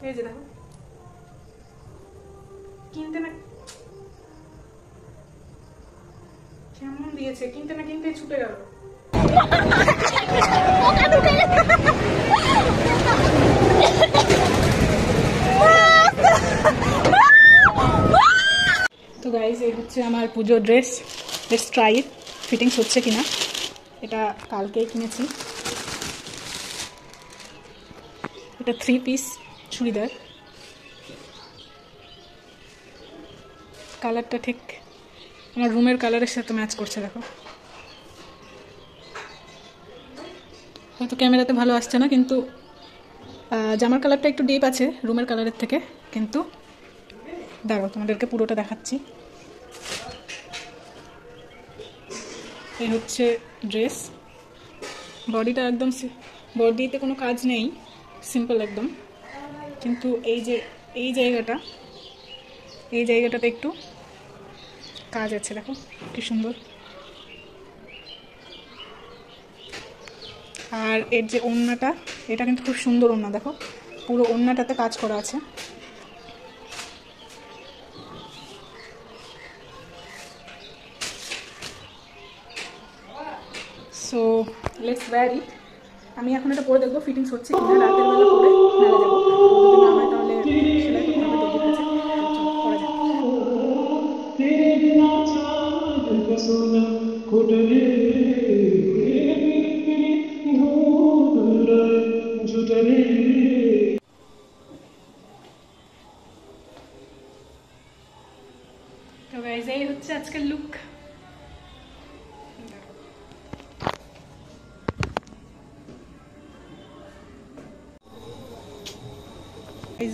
এই যে দেখো কিনতে না কেমন দিয়েছে, কিনতে না কিনতে ছুটে গেল। তো গাইজ এই হচ্ছে আমার পুজোর dress. Let's try it, fittings হচ্ছে কিনা। এটা কালকেই কিনেছি। এটা 3 পিস চুড়িদার। কালারটা ঠিক আমার রুমের কালারের সাথে ম্যাচ করছে। দেখো হয়তো ক্যামেরাতে ভালো আসছে না, কিন্তু জামার কালারটা একটু ডিপ আছে রুমের কালারের থেকে। কিন্তু দেখো তোমাদেরকে পুরোটা দেখাচ্ছি। এই হচ্ছে ড্রেস। বডিটা একদম, বডিতে কোনো কাজ নেই, সিম্পল একদম। কিন্তু এই যে এই জায়গাটাতে একটু কাজ আছে। দেখো কি সুন্দর। আর এর যে ওড়নাটা, এটা কিন্তু খুব সুন্দর ওড়না। দেখো পুরো ওড়নাটাতে কাজ করা আছে। সো লেটস ওয়্যার ইট। আমি এখন এটা পরে দেখবো ফিটিংস হচ্ছে কিনা। রাতের বেলা পরে মেলা যাবো, যদি না হয় তাহলে সেলাই করতে হবে দর্জির কাছে। পরে যাবো। তো গাইজ এই হচ্ছে আজকের লুক।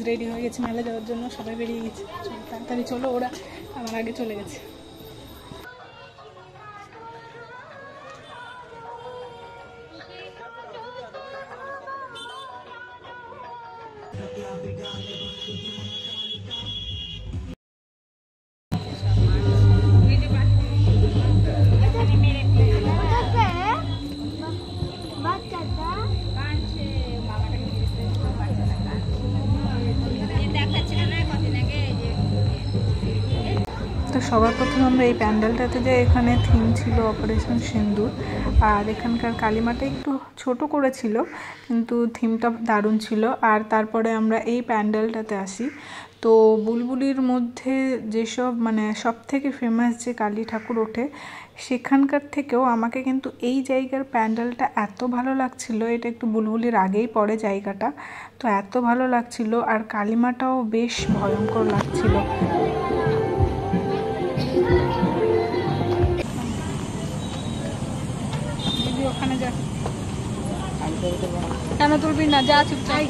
রেডি হয়ে গেছে মেলা যাওয়ার জন্য, সবাই বেরিয়ে গেছে। তাড়াতাড়ি চলো, ওরা আমার আগে চলে গেছে। তো সবার প্রথমে আমরা এই প্যান্ডেলটাতে যাই। এখানে থিম ছিল অপারেশন সিন্দুর। আর এখানকার কালিমাটা একটু ছোট করেছিল, কিন্তু থিমটা দারুণ ছিল। আর তারপরে আমরা এই প্যান্ডেলটাতে আসি। তো বুলবুলির মধ্যে যেসব মানে সব থেকে ফেমাস যে কালী ঠাকুর ওঠে, সেখানকার থেকেও আমাকে কিন্তু এই জায়গার প্যান্ডেলটা এত ভালো লাগছিল। এটা একটু বুলবুলির আগেই পড়ে জায়গাটা, তো এত ভালো লাগছিল। আর কালিমাটাও বেশ ভয়ঙ্কর লাগছিল। ওখানে যা, কেন তুলবি না, যা চুপচাপ।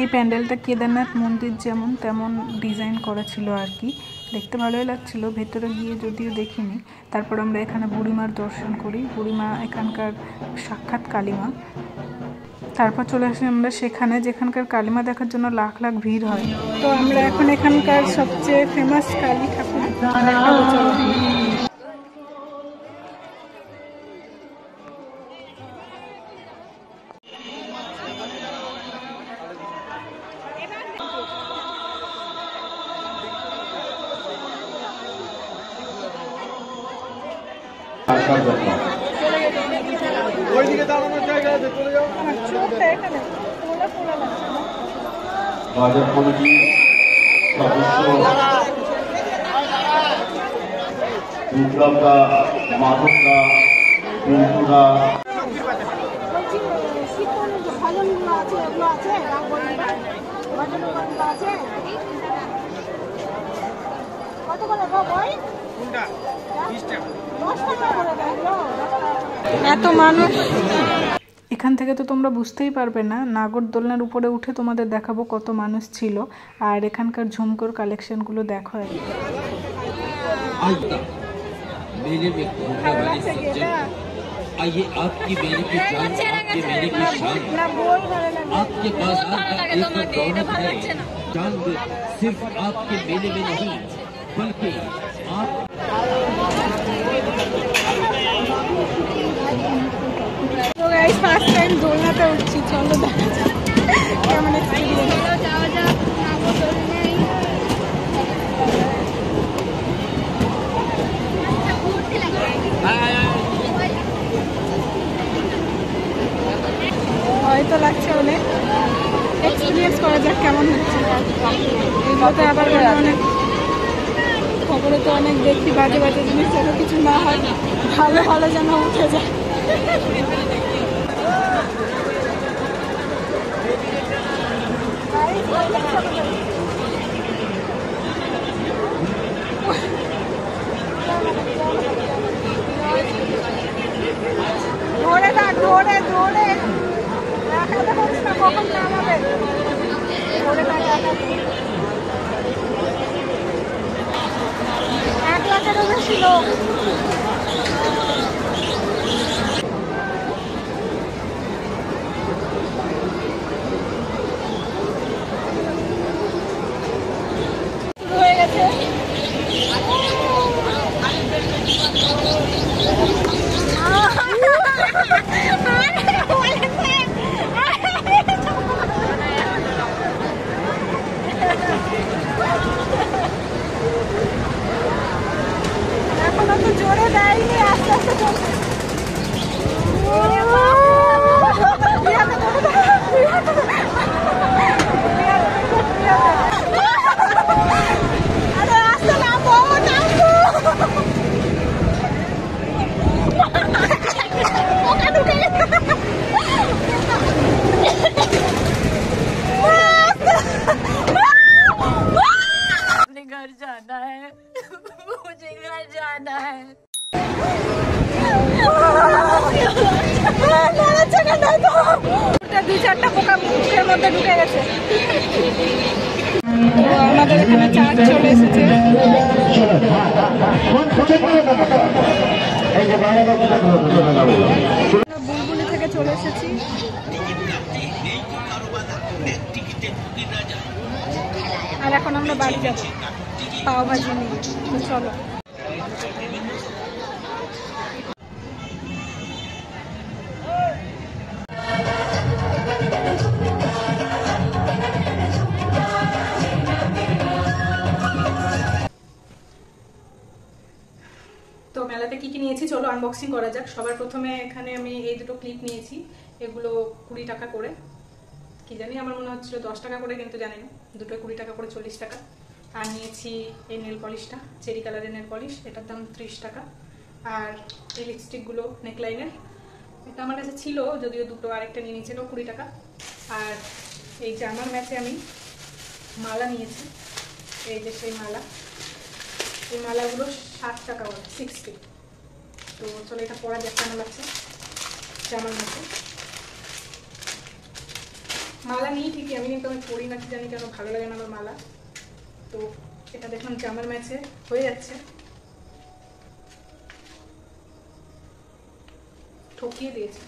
এই প্যান্ডেলটা কেদারনাথ মন্দির যেমন তেমন ডিজাইন করা ছিল আর কি। দেখতে ভালোই লাগছিল। ভেতরে গিয়ে যদিও দেখিনি। তারপর আমরা এখানে বুড়িমার দর্শন করি। বুড়িমা এখানকার সাক্ষাৎ কালীমা। তারপর চলে আসি আমরা সেখানে, যেখানকার কালীমা দেখার জন্য লাখ লাখ ভিড় হয়। তো আমরা এখন এখানকার সবচেয়ে ফেমাস কালী ঠাকুর দেখাবো, চলো। ওইদিকে দাঁড়ানোর জায়গা আছে, চলে যাও। বাজার কমিটি সদস্য বিপ্লবদা, মাধবদা, পিন্টুদা, এত মানুষ। এখান থেকে তো তোমরা বুঝতেই পারবে না। নাগরদোলনার উপরে উঠে তোমাদের দেখাবো কত মানুষ ছিল। আর এখানকার ঝুমকোর কালেকশনগুলো দেখো। आइए आपकी मेले की जान, आपके मेले की शान, आपके बाजार का एक दौलत है। चांद सिर्फ आपके मेले में नहीं, बल्कि आप ফার্স্ট টাইম দোলনাতে উঠছি। চলো দেখা যাক কেমন এক্সপিরিয়েন্স। এগুলোতে আবার অনেক খবরে তো অনেক দেখি বাজে বাজে জিনিস, যেন কিছু না হয়, ভালো ভালো যেন উঠে যায়। ধরে থাক, ধরে ধরে দেখাতে পারিস না কখন নামাবে, ধরে থাক। 1 লাখেরও বেশি লোক। শুরু হয়ে গেছে। এখনো তো জোরে দেয়নি, আস্তে আস্তে চলছে। আরে আস্তে নামো, নামো। ওকে ঢুকে গেছে। घर जाना है, मुझे घर जाना है। দুই চারটা পোকা মুখের মধ্যে ঢুকে গেছে। তো আমাদের এখানে চার্জ চলে এসেছে। বুলবুলি থেকে চলে এসেছি। আর এখন আমরা বাড়ি যাবো পাও ভাজি নিয়ে। তো চলো। তো মেলাতে কি কি নিয়েছি চলো আনবক্সিং করা যাক। সবার প্রথমে এখানে আমি এই দুটো ক্লিপ নিয়েছি, এগুলো 20 টাকা করে। কি জানি, আমার মনে হচ্ছিল 10 টাকা করে, কিন্তু জানি না, দুটো 20 টাকা করে, 40 টাকা। আর নিয়েছি এই নেল পলিশটা, চেরি কালারের নেল পলিশ, এটার দাম 30 টাকা। আর এই লিপস্টিকগুলো নেকলাইনের, এটা আমার কাছে ছিল যদিও দুটো, আরেকটা নিয়ে নিয়েছিল 20 টাকা। আর এই জামার ম্যাচে আমি মালা নিয়েছি, এই যে সেই মালা, এই মালাগুলো 60 টাকা করে, 60। তো চলো এটা পরা যাক কেমন লাগছে জামার ম্যাচে। মালা নিই ঠিকই আমি, কিন্তু আমি পরি না, কি জানি কেন ভালো লাগে না আমার মালা। তো এটা দেখলাম জামার ম্যাচে হয়ে যাচ্ছে, ঠকিয়ে দিয়েছে।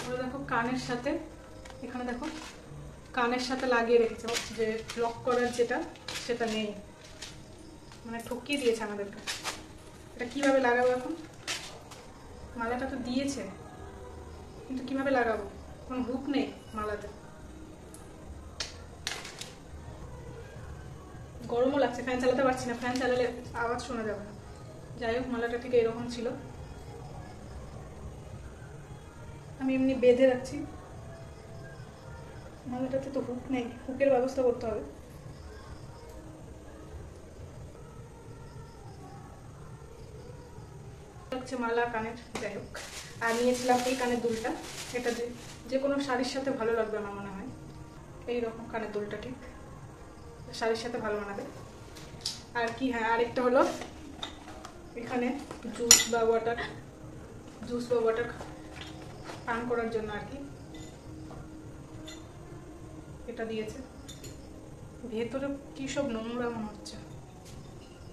ওরা দেখো কানের সাথে, এখানে দেখো কানের সাথে লাগিয়ে রেখেছে, যে লক করার যেটা সেটা নেই, মানে ঠকিয়ে দিয়েছে আমাদেরকে। এটা কিভাবে লাগাবো এখন? মালাটা তো দিয়েছে, কিন্তু কিভাবে লাগাবো? কোনো হুক নেই মালাতে। গরমও লাগছে, ফ্যান চালাতে পারছি না, ফ্যান চালালে আওয়াজ শোনা যাবে না। যাই হোক, মালাটা ঠিক এরকম ছিল, আমি এমনি বেঁধে রাখছি। মালাটাতে তো হুক নেই, হুকের ব্যবস্থা করতে হবে। হচ্ছে মালা কানের, যাই হোক। আর নিয়েছিলাম এই কানের দুলটা, এটা যে কোনো শাড়ির সাথে ভালো লাগবে আমার মনে হয়। এইরকম কানের দুলটা ঠিক শাড়ির সাথে ভালো মানাবে। আর কি, হ্যাঁ আরেকটা হলো এখানে জুস বা ওয়াটার পান করার জন্য আর কি, এটা দিয়েছে। ভেতরে কি সব নোংরা মনে হচ্ছে।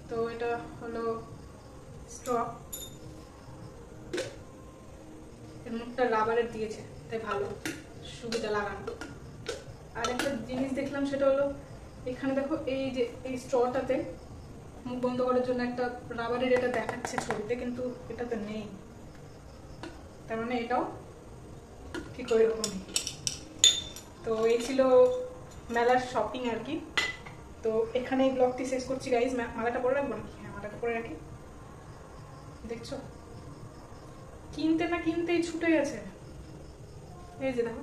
তো এটা হলো স্ট্র, এর মুখটা রাবারের দিয়েছে, তাই ভালো সুবিধা লাগানো। আর একটা জিনিস দেখলাম, সেটা হলো এখানে দেখো এই যে এই স্ট্রটাতে মুখ বন্ধ করার জন্য একটা রাবারের এটা দেখাচ্ছে ছবিতে, কিন্তু এটাতে নেই। তার মানে এটাও ঠিক ওই রকমই। তো এই ছিল মেলার শপিং আর কি। তো এখানে এই ব্লগটি শেষ করছি গাইজ। মালাটা পরে রাখবো নাকি? হ্যাঁ, মালাটা পরে রাখি। দেখছো, কিনতে না কিনতেই ছুটে গেছে। এই যে দেখো,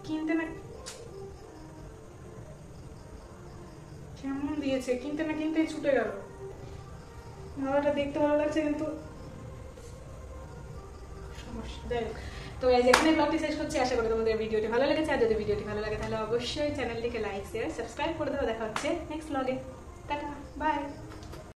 কিনতে না কেমন দিয়েছে, কিনতে না কিনতেই ছুটে গেল। মালাটা দেখতে ভালো লাগছে কিন্তু সমস্যা। যাই হোক, তো যেখানে ব্লগটি শেষ করছি, আশা করি তোমাদের ভিডিওটি ভালো লেগেছে। আর যদি ভিডিওটি ভালো লাগে তাহলে অবশ্যই চ্যানেলটিকে লাইক শেয়ার সাবস্ক্রাইব করে দেওয়া। দেখা হচ্ছে নেক্সট ব্লগে। Tata, by.